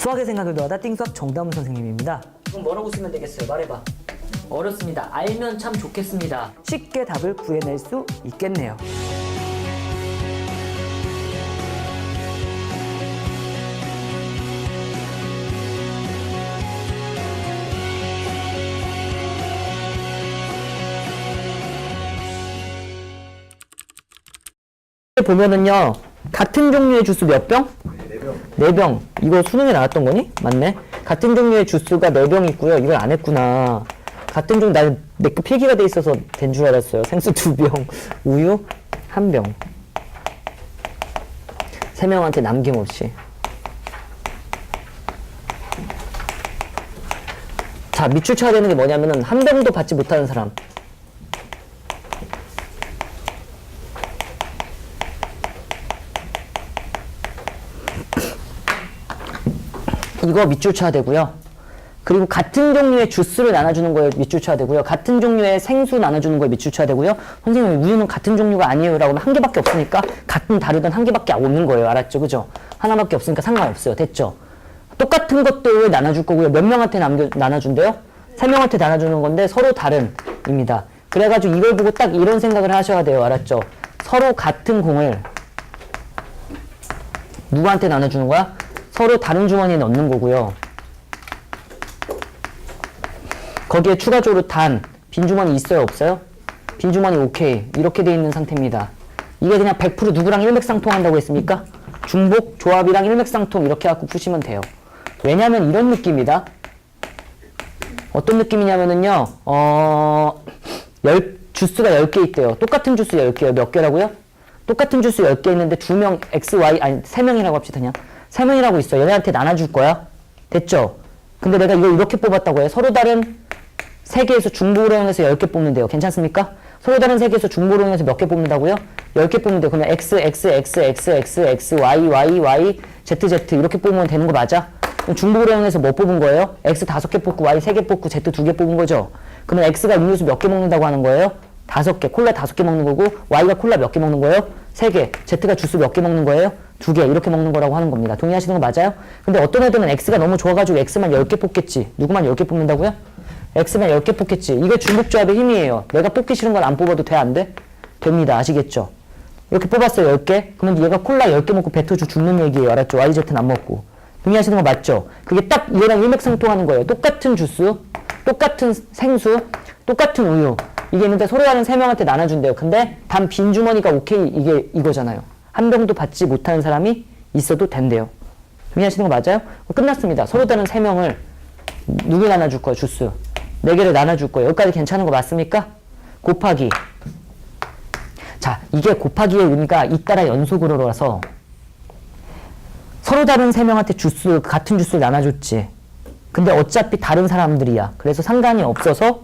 수학의 생각을 더하다 띵수학 정다운 선생님입니다. 그럼 뭐라고 쓰면 되겠어요? 말해봐. 어렵습니다. 알면 참 좋겠습니다. 쉽게 답을 구해낼 수 있겠네요. 보면은요, 같은 종류의 주스 몇 병? 4병. 이거 수능에 나왔던 거니? 맞네. 같은 종류의 주스가 4병 있고요. 이걸 안 했구나. 같은 종류, 내 거 필기가 돼 있어서 된 줄 알았어요. 생수 2병, 우유 1병. 3명한테 남김없이. 자, 밑줄 쳐야 되는 게 뭐냐면은 한 병도 받지 못하는 사람. 이거 밑줄 쳐야 되고요. 그리고 같은 종류의 주스를 나눠주는 거에 밑줄 쳐야 되고요. 같은 종류의 생수 나눠주는 거에 밑줄 쳐야 되고요. 선생님, 우유는 같은 종류가 아니에요 라고 하면 한 개밖에 없으니까 같은 다르든 한 개밖에 없는 거예요. 알았죠? 그죠? 하나밖에 없으니까 상관없어요. 됐죠? 똑같은 것들을 나눠줄 거고요. 몇 명한테 나눠준대요? 3명한테 나눠주는 건데 서로 다른입니다. 그래가지고 이걸 보고 딱 이런 생각을 하셔야 돼요. 알았죠? 서로 같은 공을 누구한테 나눠주는 거야? 서로 다른 주머니에 넣는 거고요. 거기에 추가적으로 빈 주머니 있어요? 없어요? 빈 주머니 오케이. 이렇게 돼 있는 상태입니다. 이게 그냥 100% 누구랑 일맥상통한다고 했습니까? 중복, 조합이랑 일맥상통 이렇게 갖고 푸시면 돼요. 왜냐면 이런 느낌이다. 어떤 느낌이냐면은요, 주스가 10개 있대요. 똑같은 주스 10개요. 몇 개라고요? 똑같은 주스 10개 있는데 2명, X, Y, 아니 3명이라고 합시다. 그냥 3명이라고 있어. 얘네한테 나눠줄 거야. 됐죠? 근데 내가 이걸 이렇게 뽑았다고 해. 서로 다른 3개에서 중복으로 이용해서 10개 뽑는데요. 괜찮습니까? 서로 다른 3개에서 중복으로 이용해서 몇 개 뽑는다고요? 10개 뽑는데요. 그러면 X, X, X, X, X, X, Y, Y, Y, Z, Z 이렇게 뽑으면 되는 거 맞아? 그럼 중복으로 이용해서 뭐 뽑은 거예요? X 5개 뽑고 Y 3개 뽑고 Z 2개 뽑은 거죠? 그러면 X가 음료수 몇 개 먹는다고 하는 거예요? 5개. 콜라 5개 먹는 거고 Y가 콜라 몇 개 먹는 거예요? 3개. Z가 주스 몇 개 먹는 거예요? 2개. 이렇게 먹는 거라고 하는 겁니다. 동의하시는 거 맞아요? 근데 어떤 애들은 X가 너무 좋아가지고 X만 10개 뽑겠지. 누구만 10개 뽑는다고요? X만 10개 뽑겠지. 이게 중복조합의 힘이에요. 내가 뽑기 싫은 건 안 뽑아도 돼? 안 돼? 됩니다. 아시겠죠? 이렇게 뽑았어요. 10개. 그러면 얘가 콜라 10개 먹고 뱉어줘 죽는 얘기예요. 알았죠? YZ는 안 먹고. 동의하시는 거 맞죠? 그게 딱 얘랑 일맥상통하는 거예요. 똑같은 주스, 똑같은 생수, 똑같은 우유. 이게 있는데 서로 다른 3명한테 나눠준대요. 근데 단 빈 주머니가 오케이 이거잖아요. 한 병도 받지 못하는 사람이 있어도 된대요. 동의하시는 거 맞아요? 끝났습니다. 서로 다른 3명을 누구 나눠줄 거예요? 주스. 4개를 나눠줄 거예요. 여기까지 괜찮은 거 맞습니까? 곱하기. 자, 이게 곱하기의 의미가 잇따라 연속으로라서 서로 다른 3명한테 같은 주스를 나눠줬지. 근데 어차피 다른 사람들이야. 그래서 상관이 없어서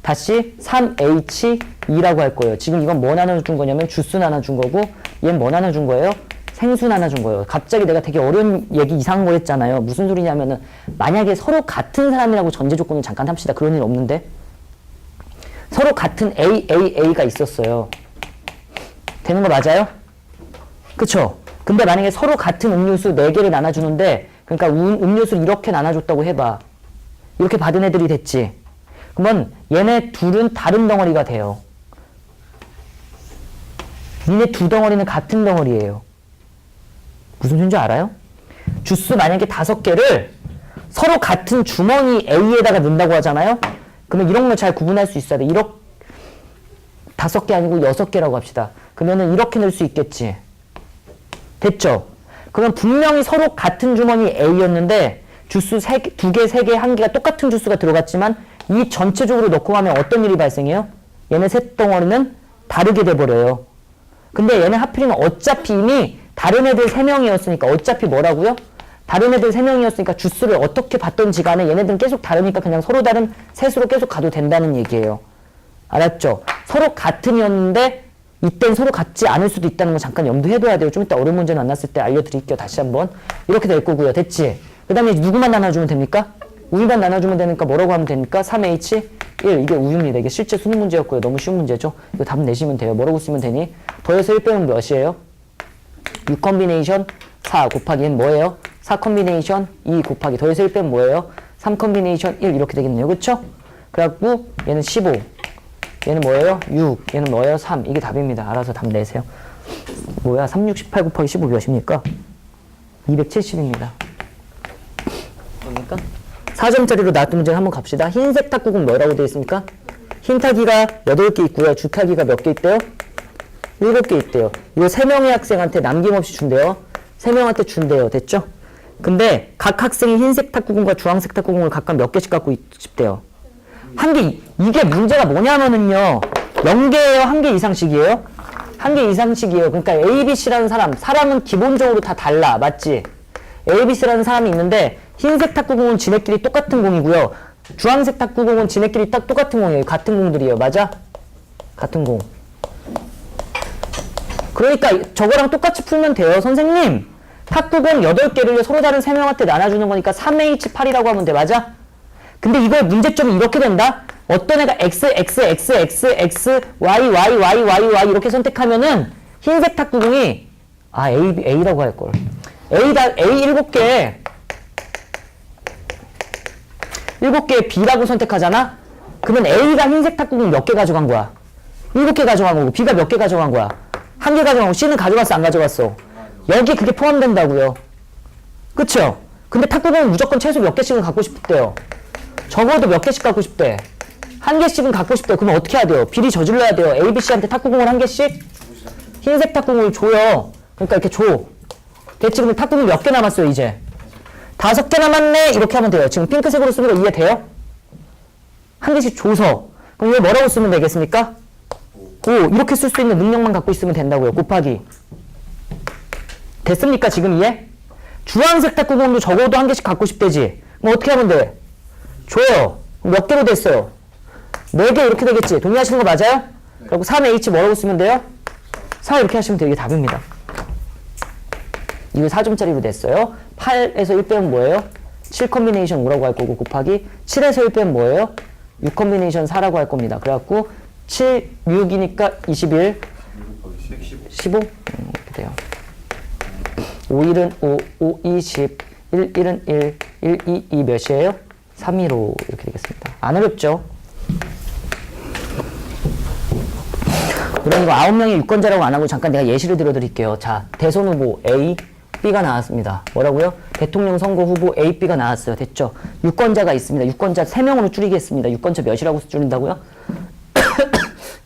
다시 3H2라고 할 거예요. 지금 이건 뭐 나눠준 거냐면 주스 나눠준 거고 얘는 뭐 나눠준 거예요? 생수 나눠준 거예요. 갑자기 내가 되게 어려운 얘기 이상한 거 했잖아요. 무슨 소리냐면은 만약에 서로 같은 사람이라고 전제 조건을 잠깐 합시다. 그런 일 없는데 서로 같은 AAA가 있었어요. 되는 거 맞아요? 그쵸? 근데 만약에 서로 같은 음료수 4개를 나눠주는데 그러니까 음료수를 이렇게 나눠줬다고 해봐. 이렇게 받은 애들이 됐지. 그러면 얘네 둘은 다른 덩어리가 돼요. 니네 두 덩어리는 같은 덩어리예요. 무슨 소린지 알아요? 주스 만약에 5개를 서로 같은 주머니 A에다가 넣는다고 하잖아요? 그러면 이런 걸 잘 구분할 수 있어야 돼. 5개 아니고 6개라고 합시다. 그러면은 이렇게 넣을 수 있겠지. 됐죠? 그럼 분명히 서로 같은 주머니 A였는데 주스 2개, 3개, 1개가 똑같은 주스가 들어갔지만 이 전체적으로 넣고 하면 어떤 일이 발생해요? 얘네 셋 덩어리는 다르게 돼버려요. 근데 얘네 하필이면 어차피 이미 다른 애들 3명이었으니까 어차피 뭐라고요? 다른 애들 3명이었으니까 주스를 어떻게 받던지 간에 얘네들은 계속 다르니까 그냥 서로 다른 셋으로 계속 가도 된다는 얘기예요. 알았죠? 서로 같은이었는데 이땐 서로 같지 않을 수도 있다는 거 잠깐 염두해둬야 돼요. 좀 이따 어려운 문제 만났을 때 알려드릴게요. 다시 한번. 이렇게 될 거고요. 됐지? 그 다음에 누구만 나눠주면 됩니까? 우유만 나눠주면 되니까 뭐라고 하면 됩니까? 3H1. 이게 우유입니다. 이게 실제 수능 문제였고요. 너무 쉬운 문제죠? 이거 답 내시면 돼요. 뭐라고 쓰면 되니? 더해서 1 빼면 몇이에요? 6 컨비네이션 4 곱하기 는 뭐예요? 4 컨비네이션 2 곱하기 더해서 1 빼면 뭐예요? 3 컨비네이션 1 이렇게 되겠네요. 그쵸? 그래갖고 얘는 15, 얘는 뭐예요? 6, 얘는 뭐예요? 3. 이게 답입니다. 알아서 답 내세요. 뭐야? 3, 6, 18 곱하기 15 몇입니까? 270입니다. 뭡니까? 4점짜리로 나왔던 문제 한번 갑시다. 흰색 탁구공 뭐라고 되어 있습니까? 흰 타기가 8개 있고요. 주 타기가 몇 개 있대요? 7개 있대요. 이거 3명의 학생한테 남김없이 준대요. 3명한테 준대요. 됐죠? 근데 각 학생이 흰색 탁구공과 주황색 탁구공을 각각 몇 개씩 갖고 싶대요. 한 개, 이게 문제가 뭐냐면은요. 0개예요? 한 개 이상씩이에요? 한 개 이상씩이에요. 그러니까 A, B, C라는 사람은 기본적으로 다 달라. 맞지? A, B, C라는 사람이 있는데 흰색 탁구공은 지네끼리 똑같은 공이고요. 주황색 탁구공은 지네끼리 딱 똑같은 공이에요. 같은 공들이에요. 맞아? 같은 공. 그러니까 저거랑 똑같이 풀면 돼요. 선생님, 탁구공 8개를 서로 다른 3명한테 나눠주는 거니까 3H8이라고 하면 돼. 맞아? 근데 이거의 문제점이 이렇게 된다? 어떤 애가 X, X, X, X, X, Y, Y, Y, Y, Y 이렇게 선택하면은 흰색 탁구공이 A라고 할걸. A 7개 7개 B라고 선택하잖아? 그러면 A가 흰색 탁구공 몇 개 가져간 거야? 7개 가져간 거고 B가 몇 개 가져간 거야? 1개 가져간 거고 C는 가져갔어 안 가져갔어? 여기에 그게 포함된다고요. 그쵸? 근데 탁구공은 무조건 최소 몇 개씩은 갖고 싶대요. 적어도 몇 개씩 갖고 싶대? 1개씩은 갖고 싶대요. 그러면 어떻게 해야 돼요? 비리 저질러야 돼요. A, B, C한테 탁구공을 1개씩? 흰색 탁구공을 줘요. 그러니까 이렇게 줘. 됐지? 그러면 탁구공 몇 개 남았어요 이제? 5개 남았네? 이렇게 하면 돼요. 지금 핑크색으로 쓰는 거 이해돼요? 1개씩 줘서. 그럼 이거 뭐라고 쓰면 되겠습니까? 5. 이렇게 쓸 수 있는 능력만 갖고 있으면 된다고요. 곱하기. 됐습니까? 지금 이해? 주황색 탁구공도 적어도 1개씩 갖고 싶대지. 그럼 어떻게 하면 돼? 줘요. 몇 개로 됐어요? 4개 이렇게 되겠지. 동의하시는 거 맞아요? 그리고 3H 뭐라고 쓰면 돼요? 4 이렇게 하시면 돼요. 이게 답입니다. 이거 4점짜리로 됐어요. 8에서 1 빼면 뭐예요? 7 컨비네이션 5라고 할 거고 곱하기 7에서 1 빼면 뭐예요? 6 컨비네이션 4라고 할 겁니다. 그래갖고 7, 6이니까 21, 15? 이렇게 돼요. 5, 1은 5, 5, 2, 10, 1, 1은 1, 1, 2, 2 몇이에요? 3, 1, 5 이렇게 되겠습니다. 안 어렵죠? 그럼 이거 9명의 유권자라고 안 하고 잠깐 내가 예시를 들어드릴게요. 자, 대선 후보 A, B가 나왔습니다. 뭐라고요? 대통령 선거 후보 A, B가 나왔어요. 됐죠? 유권자가 있습니다. 유권자 3명으로 줄이겠습니다. 유권자 몇이라고 줄인다고요?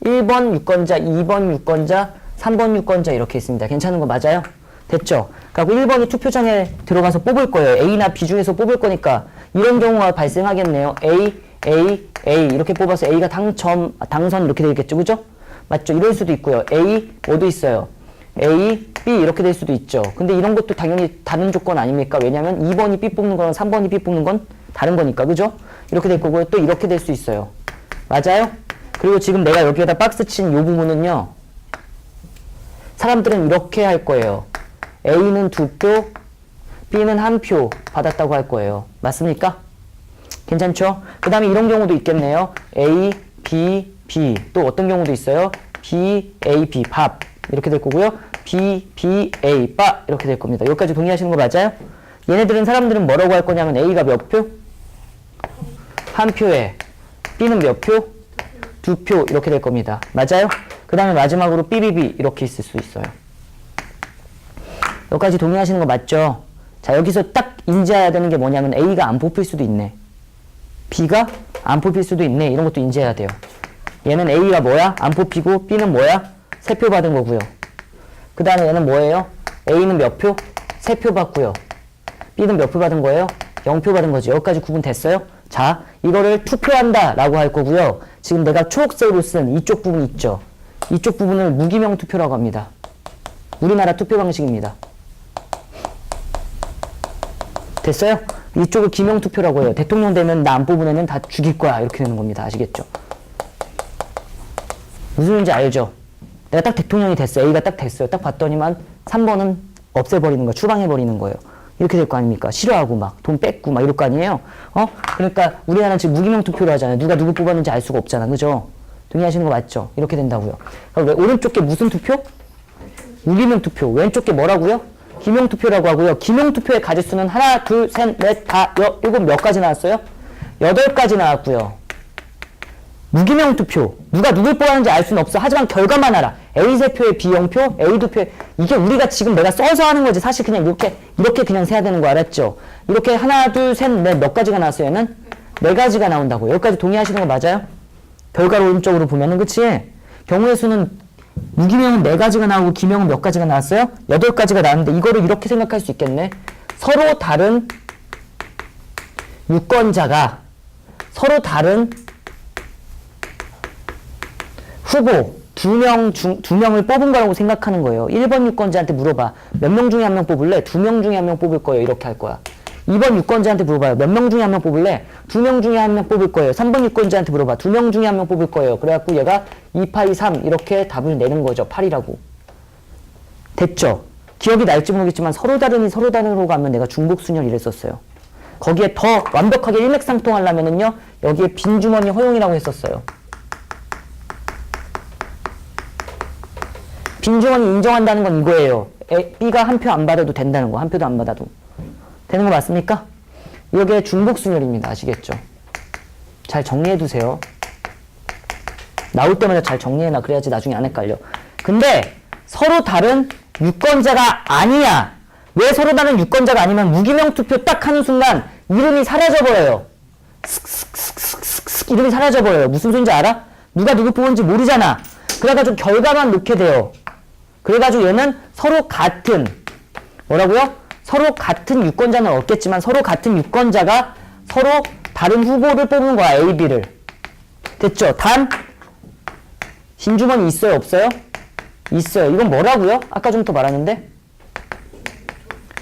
1번 유권자, 2번 유권자, 3번 유권자 이렇게 있습니다. 괜찮은 거 맞아요? 됐죠? 그리고 1번이 투표장에 들어가서 뽑을 거예요. A나 B 중에서 뽑을 거니까 이런 경우가 발생하겠네요. A, A, A 이렇게 뽑아서 A가 당선 이렇게 되겠죠. 그죠? 맞죠? 이럴 수도 있고요. A, 뭐도 있어요. A, B 이렇게 될 수도 있죠. 근데 이런 것도 당연히 다른 조건 아닙니까? 왜냐면 2번이 B 뽑는 거랑 3번이 B 뽑는 건 다른 거니까. 그죠? 이렇게 될 거고요. 또 이렇게 될 수 있어요. 맞아요? 그리고 지금 내가 여기에다 박스 친 요 부분은요. 사람들은 이렇게 할 거예요. A는 2표, B는 1표 받았다고 할 거예요. 맞습니까? 괜찮죠? 그 다음에 이런 경우도 있겠네요. A, B, B. 또 어떤 경우도 있어요. B, A, B. 밥. 이렇게 될 거고요. B, B, A. 빠. 이렇게 될 겁니다. 여기까지 동의하시는 거 맞아요? 사람들은 뭐라고 할 거냐면 A가 몇 표? 1표에. B는 몇 표? 2표. 이렇게 될 겁니다. 맞아요? 그 다음에 마지막으로 B, B, B. 이렇게 있을 수 있어요. 여기까지 동의하시는 거 맞죠? 자, 여기서 딱 인지해야 되는 게 뭐냐면 A가 안 뽑힐 수도 있네. B가 안 뽑힐 수도 있네. 이런 것도 인지해야 돼요. 얘는 A가 뭐야? 안 뽑히고 B는 뭐야? 3표 받은 거고요. 그 다음에 얘는 뭐예요? A는 몇 표? 3표 받고요. B는 몇 표 받은 거예요? 0표 받은 거죠. 여기까지 구분됐어요? 자, 이거를 투표한다 라고 할 거고요. 지금 내가 초록색으로 쓴 이쪽 부분 있죠? 이쪽 부분을 무기명 투표라고 합니다. 우리나라 투표 방식입니다. 됐어요? 이쪽을 기명투표라고 해요. 대통령 되면 나 안 뽑은 애는 다 죽일 거야. 이렇게 되는 겁니다. 아시겠죠? 무슨 말인지 알죠? 내가 딱 대통령이 됐어요. A가 딱 됐어요. 딱 봤더니만 3번은 없애버리는 거야. 추방해버리는 거예요. 이렇게 될 거 아닙니까? 싫어하고 막 돈 뺏고 막 이럴 거 아니에요? 그러니까 우리나라는 지금 무기명 투표로 하잖아요. 누가 누구 뽑았는지 알 수가 없잖아. 그죠? 동의하시는 거 맞죠? 이렇게 된다고요. 그럼 왜 오른쪽 게 무슨 투표? 무기명 투표. 왼쪽 게 뭐라고요? 기명투표라고 하고요. 기명투표의 가지수는 하나, 둘, 셋, 넷, 다, 일곱 몇 가지 나왔어요? 8가지 나왔고요. 무기명투표. 누가 누굴 뽑았는지 알 수는 없어. 하지만 결과만 알아. A세표에 B영표, A두표에 이게 우리가 지금 내가 써서 하는 거지. 사실 그냥 이렇게 그냥 세야 되는 거 알았죠? 이렇게 하나, 둘, 셋, 넷 몇 가지가 나왔어요? 얘는 4가지가 나온다고. 여기까지 동의하시는 거 맞아요? 결과로 오른쪽으로 보면은 그치? 경우의 수는 무기명은 4가지가 나오고 기명은 몇 가지가 나왔어요? 8가지가 나왔는데 이거를 이렇게 생각할 수 있겠네. 서로 다른 유권자가 서로 다른 후보 두 명을 뽑은 거라고 생각하는 거예요. 1번 유권자한테 물어봐. 몇 명 중에 한 명 뽑을래? 2명 중에 한 명 뽑을 거예요. 이렇게 할 거야. 2번 유권자한테 물어봐요. 몇 명 중에 한 명 뽑을래? 2명 중에 한 명 뽑을 거예요. 3번 유권자한테 물어봐. 2명 중에 한 명 뽑을 거예요. 그래갖고 얘가 2, 8, 2, 3 이렇게 답을 내는 거죠. 8이라고. 됐죠? 기억이 날지 모르겠지만 서로 다른으로 가면 내가 중복순열 이랬었어요. 거기에 더 완벽하게 일맥상통하려면은요. 여기에 빈주머니 허용이라고 했었어요. 빈주머니 인정한다는 건 이거예요. B가 한 표 안 받아도 된다는 거. 한 표도 안 받아도. 되는 거 맞습니까? 이게 중복순열입니다. 아시겠죠? 잘 정리해두세요. 나올 때마다 잘 정리해놔. 그래야지 나중에 안 헷갈려. 근데 서로 다른 유권자가 아니야. 왜 서로 다른 유권자가 아니면 무기명 투표 딱 하는 순간 이름이 사라져버려요. 이름이 사라져버려요. 무슨 소린지 알아? 누가 누구 뽑은지 모르잖아. 그래가지고 결과만 놓게 돼요. 그래가지고 얘는 서로 같은 뭐라고요? 서로 같은 유권자는 없겠지만 서로 같은 유권자가 서로 다른 후보를 뽑는 거야. A, B를. 됐죠? 단 빈주머니 있어요? 없어요? 있어요. 이건 뭐라고요? 아까 좀 더 말하는데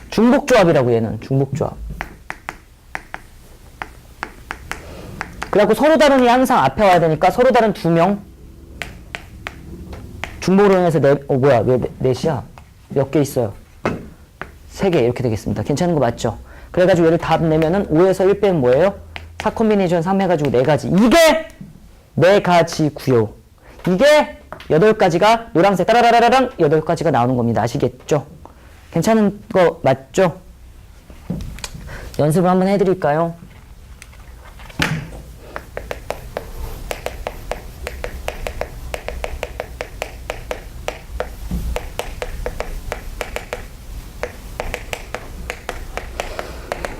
중복조합이라고. 얘는 중복조합. 그래갖고 서로 다른이 항상 앞에 와야 되니까 서로 다른 2명 중복으로 인해서 왜 넷이야? 몇 개 있어요? 3개 이렇게 되겠습니다. 괜찮은 거 맞죠? 그래가지고 얘를 답 내면은 5에서 1 빼면 뭐예요? 4 콤비네이션 3 해가지고 4가지. 이게 4가지구요. 이게 8가지가 노란색 따라라라랑 8가지가 나오는 겁니다. 아시겠죠? 괜찮은 거 맞죠? 연습을 한번 해드릴까요?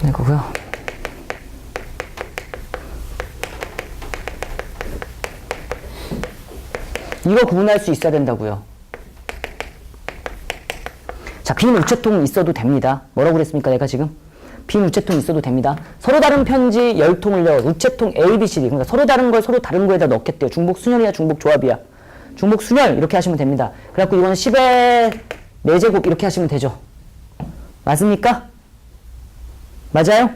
이거고요. 이거 구분할 수 있어야 된다고요. 자, 빈 우체통 있어도 됩니다. 뭐라고 그랬습니까? 내가 지금? 빈 우체통 있어도 됩니다. 서로 다른 편지 10통을요. 우체통 A, B, C, D. 그러니까 서로 다른 걸 서로 다른 거에다 넣겠대요. 중복순열이야, 중복조합이야. 중복순열 이렇게 하시면 됩니다. 그래갖고 이거는 10의 4제곱 이렇게 하시면 되죠. 맞습니까? 맞아요?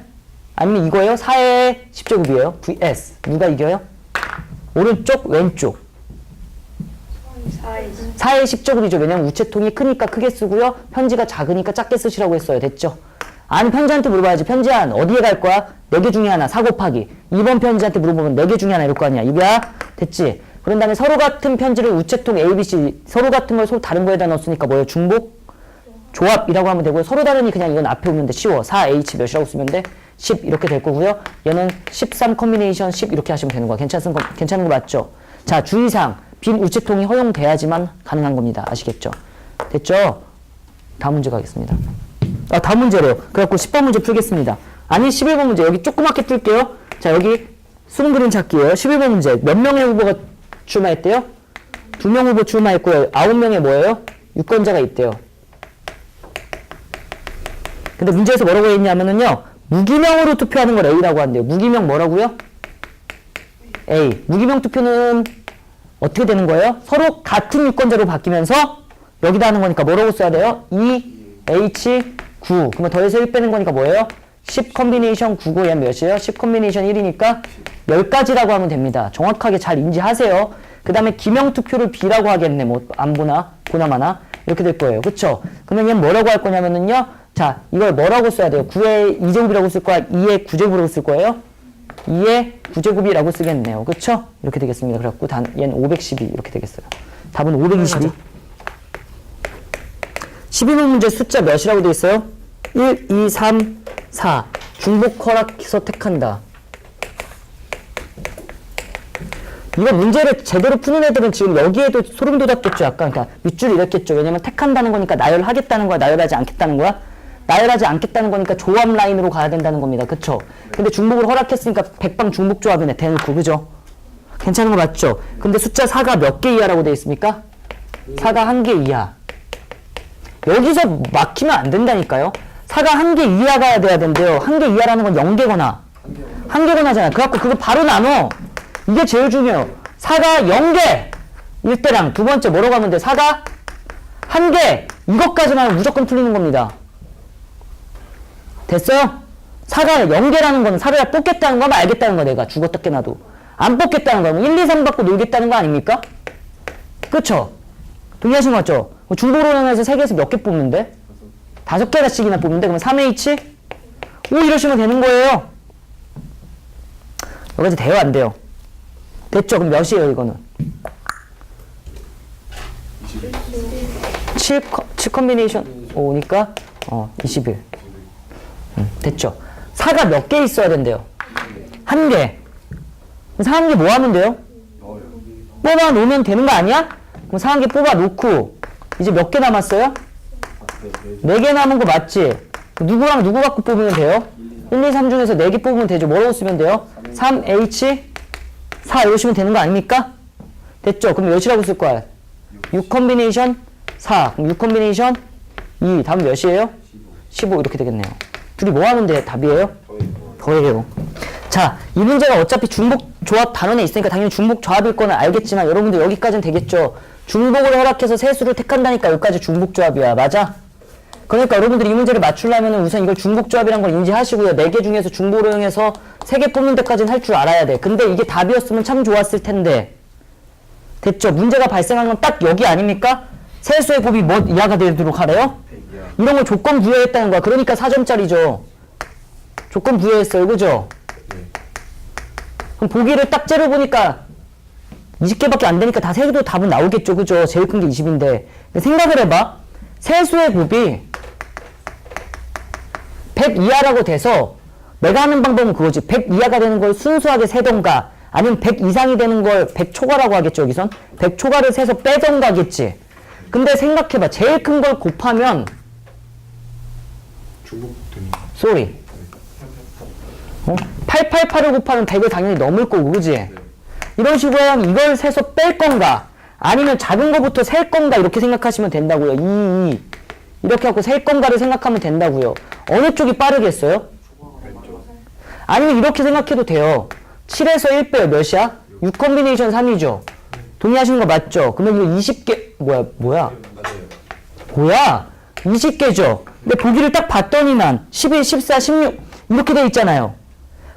아니면 이거예요? 4의 10제곱이에요. vs. 누가 이겨요? 오른쪽, 왼쪽. 4의 10제곱이죠. 왜냐면 우체통이 크니까 크게 쓰고요. 편지가 작으니까 작게 쓰시라고 했어요. 됐죠? 아니, 편지한테 물어봐야지. 편지한 어디에 갈 거야? 4개 중에 하나. 4 곱하기. 2번 편지한테 물어보면 4개 중에 하나 이럴 거 아니야. 이거야? 됐지? 그런 다음에 서로 같은 편지를 우체통 A, B, C. 서로 같은 걸 서로 다른 거에다 넣었으니까 뭐예요? 중복? 조합이라고 하면 되고요. 서로 다르니 그냥 이건 앞에 오면 돼. 쉬워. 4H 몇이라고 쓰면 돼? 10 이렇게 될 거고요. 얘는 13 콤비네이션 10 이렇게 하시면 되는 거야. 괜찮은 거 맞죠? 자, 주의사항. 빈 우체통이 허용돼야지만 가능한 겁니다. 아시겠죠? 됐죠? 다음 문제 가겠습니다. 다음 문제래요. 그래갖고 10번 문제 풀겠습니다. 아니, 11번 문제. 여기 조그맣게 풀게요. 자, 여기 수능 그림 찾기예요. 11번 문제. 몇 명의 후보가 출마했대요? 2명 후보 출마했고요. 9명의 뭐예요? 유권자가 있대요. 근데 문제에서 뭐라고 했냐면은요. 무기명으로 투표하는 걸 A라고 한대요. 무기명 뭐라고요? A. 무기명 투표는 어떻게 되는 거예요? 서로 같은 유권자로 바뀌면서 여기다 하는 거니까 뭐라고 써야 돼요? 2H9. 그러면 더해서 1 빼는 거니까 뭐예요? 10 콤비네이션 9고 얘는 몇이에요? 10 콤비네이션 1이니까 10가지라고 하면 됩니다. 정확하게 잘 인지하세요. 그 다음에 기명 투표를 B라고 하겠네. 뭐 안 보나? 보나마나? 이렇게 될 거예요. 그쵸? 그러면 얘는 뭐라고 할 거냐면은요. 자, 이걸 뭐라고 써야 돼요? 9의 2제곱이라고 쓸 거야? 2의 9제곱이라고 쓸 거예요? 2의 9제곱이라고 쓰겠네요. 그쵸? 이렇게 되겠습니다. 그래갖고 얘는 512 이렇게 되겠어요. 답은 522. 12번 문제 숫자 몇이라고 돼 있어요? 1, 2, 3, 4. 중복 허락해서 택한다. 이거 문제를 제대로 푸는 애들은 지금 여기에도 소름 돋았겠죠. 약간 그러니까 밑줄 이랬겠죠. 왜냐면 택한다는 거니까 나열하겠다는 거야, 나열하지 않겠다는 거야? 나열하지 않겠다는 거니까 조합 라인으로 가야 된다는 겁니다. 그쵸? 근데 중복을 허락했으니까 백방 중복 조합이네. 대놓고. 그죠? 괜찮은 거 맞죠? 근데 숫자 4가 몇 개 이하라고 돼 있습니까? 4가 1개 이하. 여기서 막히면 안 된다니까요. 4가 1개 이하가 돼야 된대요. 1개 이하라는 건 0개거나 1개거나잖아. 그래갖고 그거 바로 나눠. 이게 제일 중요해요. 4가 0개 1대랑 두 번째 뭐라고 하면 돼? 4가 1개 이것까지만 하면 무조건 풀리는 겁니다. 됐어요? 4가 0개라는 거는 4를 뽑겠다는 거면 알겠다는 거야. 내가 죽었다 깨나도 안 뽑겠다는 거면 1, 2, 3 받고 놀겠다는 거 아닙니까? 그쵸? 동의하신 거 맞죠? 중복으로는 3개에서 몇 개 뽑는데? 5개씩이나 뽑는데? 그러면 3H? 오 이러시면 되는 거예요. 여기까지 돼요 안 돼요? 됐죠? 그럼 몇이에요 이거는? 7 컨비네이션 5니까 21. 됐죠? 4가 몇 개 있어야 된대요? 1개. 그럼 4 한 개 뭐 하면 돼요? 뽑아 놓으면 되는 거 아니야? 그럼 4 한 개 뽑아 놓고 이제 몇 개 남았어요? 4개 남은 거 맞지? 누구랑 누구 갖고 뽑으면 돼요? 1, 2, 3 중에서 4개 뽑으면 되죠. 뭐라고 쓰면 돼요? 3H 4 이러시면 되는 거 아닙니까? 됐죠? 그럼 몇이라고 쓸 거야? 6 컨비네이션 4. 그럼 6 컨비네이션 2. 답은 몇이에요? 15 이렇게 되겠네요. 둘이 뭐 하면 돼? 답이에요? 더해요. 자, 이 문제가 어차피 중복 조합 단원에 있으니까 당연히 중복 조합일 거는 알겠지만 여러분들 여기까지는 되겠죠? 중복을 허락해서 세수를 택한다니까 여기까지 중복 조합이야. 맞아? 그러니까 여러분들이 이 문제를 맞추려면 우선 이걸 중복 조합이란 걸 인지하시고요. 4개 중에서 중복을 이용해서 3개 뽑는 데까지는 할 줄 알아야 돼. 근데 이게 답이었으면 참 좋았을 텐데. 됐죠? 문제가 발생한 건 딱 여기 아닙니까? 세수의 곱이 뭐 이하가 되도록 하래요? 이런 걸 조건 부여했다는 거야. 그러니까 4점짜리죠. 조건 부여했어요. 그죠? 그럼 보기를 딱 째려보니까 20개밖에 안 되니까 다 세개도 답은 나오겠죠. 그죠? 제일 큰 게 20인데. 생각을 해봐. 세수의 곱이 100 이하라고 돼서 내가 하는 방법은 그거지. 100 이하가 되는 걸 순수하게 세던가 아니면 100 이상이 되는 걸 100 초과라고 하겠죠. 여기선 100 초과를 세서 빼던가 하겠지. 근데 생각해봐. 제일 큰 걸 곱하면 쏘리 888을 곱하면 100을 당연히 넘을 거고 그지? 이런 식으로 하면 이걸 세서 뺄 건가 아니면 작은 거부터 셀 건가 이렇게 생각하시면 된다고요. 2 이렇게 하고 셀 건가를 생각하면 된다고요. 어느 쪽이 빠르겠어요? 아니면 이렇게 생각해도 돼요. 7에서 1 빼요. 몇이야? 6 컨비네이션 3이죠. 동의하시는 거 맞죠? 그러면 이거 20개 뭐야 20개죠. 근데 보기를 딱 봤더니만 11, 14, 16 이렇게 돼 있잖아요.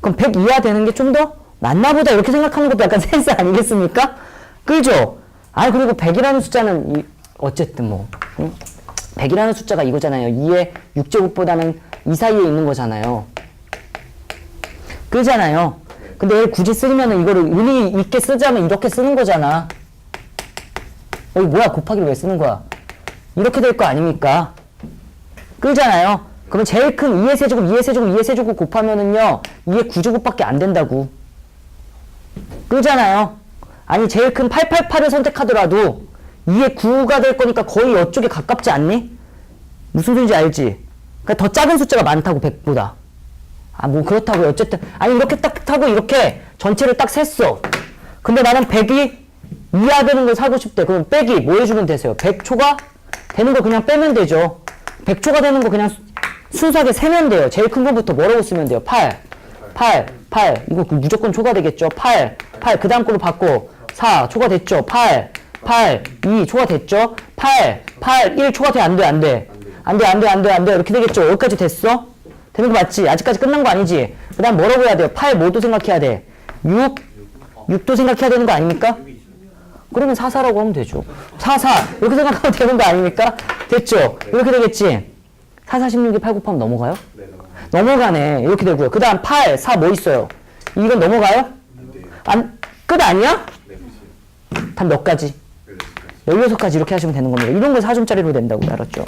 그럼 100 이하 되는 게 좀 더 낫나 보다 이렇게 생각하는 것도 약간 센스 아니겠습니까? 그죠? 아 그리고 100이라는 숫자는 어쨌든 뭐 100이라는 숫자가 이거잖아요. 2의 6제곱보다는 2 사이에 있는 거잖아요. 그잖아요. 근데 얘를 굳이 쓰면은 이거를 의미 있게 쓰자면 이렇게 쓰는 거잖아. 여기 뭐야? 곱하기를 왜 쓰는 거야? 이렇게 될 거 아닙니까? 그잖아요. 그러면 제일 큰 2의 세제곱, 2의 세제곱, 2의 세제곱 곱하면은요 2의 9제곱밖에 안 된다고. 그잖아요. 아니 제일 큰 888을 선택하더라도 2의 9가 될 거니까 거의 이쪽에 가깝지 않니? 무슨 소리인지 알지? 그러니까 더 작은 숫자가 많다고 100보다. 아 뭐 그렇다고요. 어쨌든 아니 이렇게 딱 하고 이렇게 전체를 딱 셌어. 근데 나는 100이 이하 되는 걸 사고 싶대. 그럼 빼기 뭐 해주면 되세요? 100초가 되는 거 그냥 빼면 되죠. 100초가 되는 거 그냥 순수하게 세면 돼요. 제일 큰 거부터 뭐라고 쓰면 돼요? 8 이거 무조건 초가 되겠죠. 8 그 다음 걸로 바꿔 4 초가 됐죠. 8 2 초가 됐죠. 8 1 초가 돼. 안 돼 이렇게 되겠죠. 여기까지 됐어? 되는 거 맞지? 아직까지 끝난 거 아니지? 그 다음 뭐라고 해야 돼요? 8 뭐도 생각해야 돼? 6도 생각해야 되는 거 아닙니까? 그러면 4라고 하면 되죠. 4 이렇게 생각하면 되는 거 아닙니까? 됐죠? 이렇게 되겠지? 4, 16이 8 곱하면 넘어가요? 네, 넘어가네. 이렇게 되고요. 그 다음 8, 4 뭐 있어요? 이건 넘어가요? 끝 아니야? 답 몇 가지? 16가지 이렇게 하시면 되는 겁니다. 이런 거 4점짜리로 된다고요. 알았죠?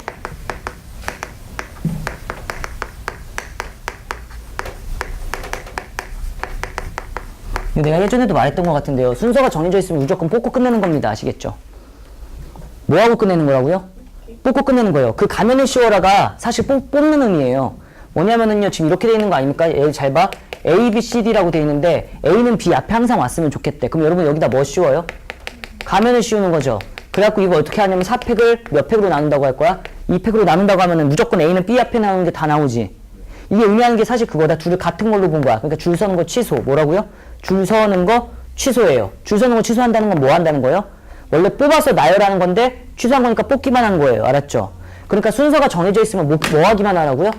이거 내가 예전에도 말했던 것 같은데요. 순서가 정해져 있으면 무조건 뽑고 끝내는 겁니다. 아시겠죠? 뭐하고 끝내는 거라고요? 뽑고 끝내는 거예요. 그 가면을 씌워라가 사실 뽑는 의미예요. 뭐냐면은요, 지금 이렇게 돼 있는 거 아닙니까? 얘 잘 봐. A, B, C, D라고 돼 있는데 A는 B 앞에 항상 왔으면 좋겠대. 그럼 여러분 여기다 뭐 씌워요? 가면을 씌우는 거죠. 그래갖고 이거 어떻게 하냐면 4팩을 몇 팩으로 나눈다고 할 거야? 2팩으로 나눈다고 하면은 무조건 A는 B 앞에 나오는 게 다 나오지. 이게 의미하는 게 사실 그거다. 둘을 같은 걸로 본 거야. 그러니까 줄 서는 거 취소. 뭐라고요? 줄 서는 거 취소예요. 줄 서는 거 취소한다는 건 뭐 한다는 거예요? 원래 뽑아서 나열하는 건데 취소한 거니까 뽑기만 한 거예요. 알았죠? 그러니까 순서가 정해져 있으면 뭐 하기만 하라고요?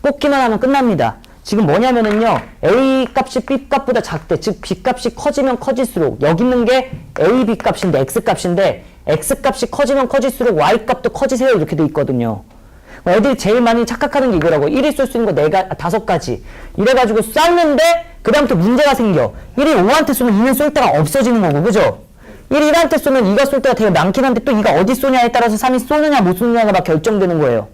뽑기만 하면 끝납니다. 지금 뭐냐면은요, A 값이 B 값보다 작대. 즉 B 값이 커지면 커질수록 여기 있는 게 A, B 값인데 X 값인데 X 값이 커지면 커질수록 Y 값도 커지세요. 이렇게 돼 있거든요. 애들이 제일 많이 착각하는 게 이거라고. 1이 쏠 수 있는 거 5가지. 이래가지고 쐈는데 그 다음부터 문제가 생겨. 1이 5한테 쏘면 2는 쏠 데가 없어지는 거고, 그죠? 1이 1한테 쏘면 2가 쏠 때가 되게 많긴 한데 또 2가 어디 쏘냐에 따라서 3이 쏘느냐 못 쏘느냐가 막 결정되는 거예요.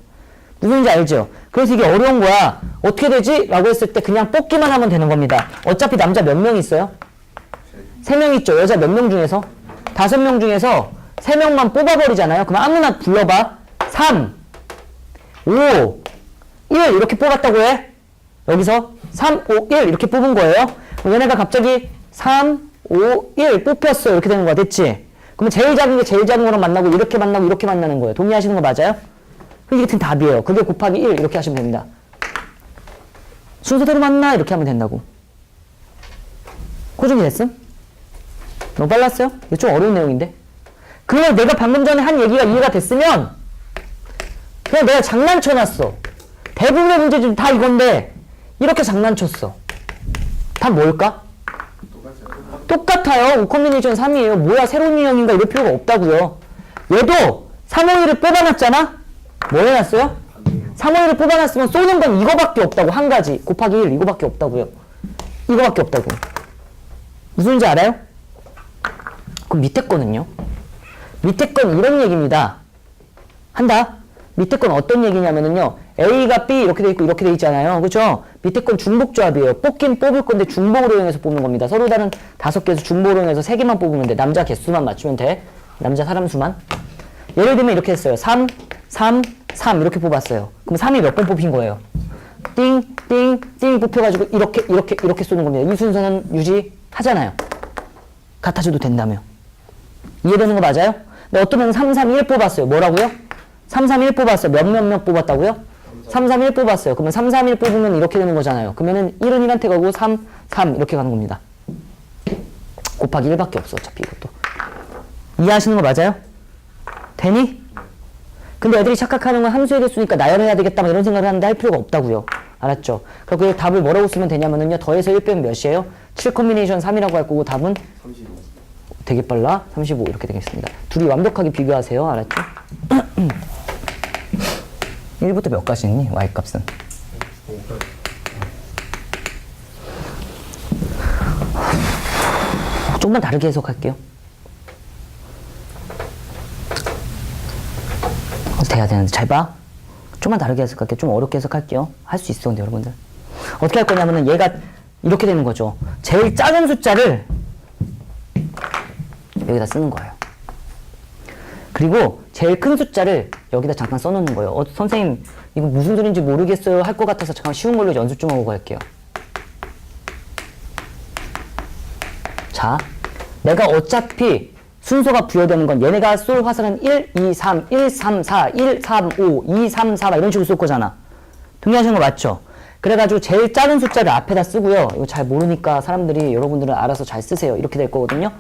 무슨지 알죠? 그래서 이게 어려운 거야. 어떻게 되지? 라고 했을 때 그냥 뽑기만 하면 되는 겁니다. 어차피 남자 몇 명 있어요? 3명 있죠. 여자 몇 명 중에서? 5명 중에서 3명만 뽑아버리잖아요. 그럼 아무나 불러봐. 3, 5, 1 이렇게 뽑았다고 해. 여기서 3, 5, 1 이렇게 뽑은 거예요. 그럼 얘네가 갑자기 3, 5, 1 뽑혔어. 이렇게 되는 거야. 됐지? 그러면 제일 작은 게 제일 작은 거랑 만나고 이렇게 만나는 거예요. 동의하시는 거 맞아요? 이게 같은 답이에요. 그게 곱하기 1 이렇게 하시면 됩니다. 순서대로 맞나? 이렇게 하면 된다고. 고정이 됐음? 너무 빨랐어요? 이거 좀 어려운 내용인데. 그걸 내가 방금 전에 한 얘기가 이해가 됐으면 그냥 내가 장난쳐놨어. 대부분의 문제들이 다 이건데 이렇게 장난쳤어. 답 뭘까? 똑같아요. 5 콤비네이션 3이에요. 뭐야 새로운 유형인가 이럴 필요가 없다고요. 얘도 351을 뽑아놨잖아? 뭐 해놨어요? 351을 뽑아놨으면 쏘는 건 이거밖에 없다고. 한 가지. 곱하기 1 이거밖에 없다고요. 이거밖에 없다고. 무슨 말인지 알아요? 그럼 밑에 거는요? 밑에 건 이런 얘기입니다. 한다. 밑에 건 어떤 얘기냐면은요. A가 B 이렇게 돼 있고 이렇게 돼 있잖아요. 그죠? 밑에 건 중복조합이에요. 뽑긴 뽑을 건데 중복으로 이용해서 뽑는 겁니다. 서로 다른 5개에서 중복으로 이용해서 3개만 뽑으면 돼. 남자 개수만 맞추면 돼. 남자 사람 수만. 예를 들면 이렇게 했어요. 3, 3, 3 이렇게 뽑았어요. 그럼 3이 몇 번 뽑힌 거예요? 띵, 띵, 띵 뽑혀가지고 이렇게 쏘는 겁니다. 이 순서는 유지하잖아요. 같아져도 된다며. 이해되는 거 맞아요? 근데 어떤 애는 3, 3, 1 뽑았어요. 뭐라고요? 3, 3, 1 뽑았어요. 몇 뽑았다고요? 3, 3, 1 뽑았어요. 그러면 3, 3, 1 뽑으면 이렇게 되는 거잖아요. 그러면은 1은 1한테 가고 3, 3 이렇게 가는 겁니다. 곱하기 1밖에 없어. 어차피 이것도. 이해하시는 거 맞아요? 되니? 근데 애들이 착각하는 건 함수의 개수니까 나열해야 되겠다 이런 생각을 하는데 할 필요가 없다고요. 알았죠? 그리고 답을 뭐라고 쓰면 되냐면은요. 더해서 1 빼면 몇이에요? 7 콤비네이션 3이라고 할 거고 답은 35. 되게 빨라. 35 이렇게 되겠습니다. 둘이 완벽하게 비교하세요. 알았죠? 1부터 몇 가지 있니? Y값은. 조금만 다르게 해석할게요. 어떻게 해야 되는데 잘 봐. 좀만 다르게 해석할게요. 좀 어렵게 해석할게요. 할 수 있어 근데 여러분들. 어떻게 할 거냐면은 얘가 이렇게 되는 거죠. 제일 작은 숫자를 여기다 쓰는 거예요. 그리고 제일 큰 숫자를 여기다 잠깐 써놓는 거예요. 선생님 이거 무슨 소리인지 모르겠어요 할 것 같아서 잠깐 쉬운 걸로 연습 좀 하고 갈게요. 자, 내가 어차피 순서가 부여되는 건 얘네가 쏠 화살은 1, 2, 3, 1, 3, 4, 1, 3, 5, 2, 3, 4 이런 식으로 쏠 거잖아. 동의하시는 거 맞죠? 그래가지고 제일 작은 숫자를 앞에다 쓰고요. 이거 잘 모르니까 사람들이 여러분들은 알아서 잘 쓰세요. 이렇게 될 거거든요.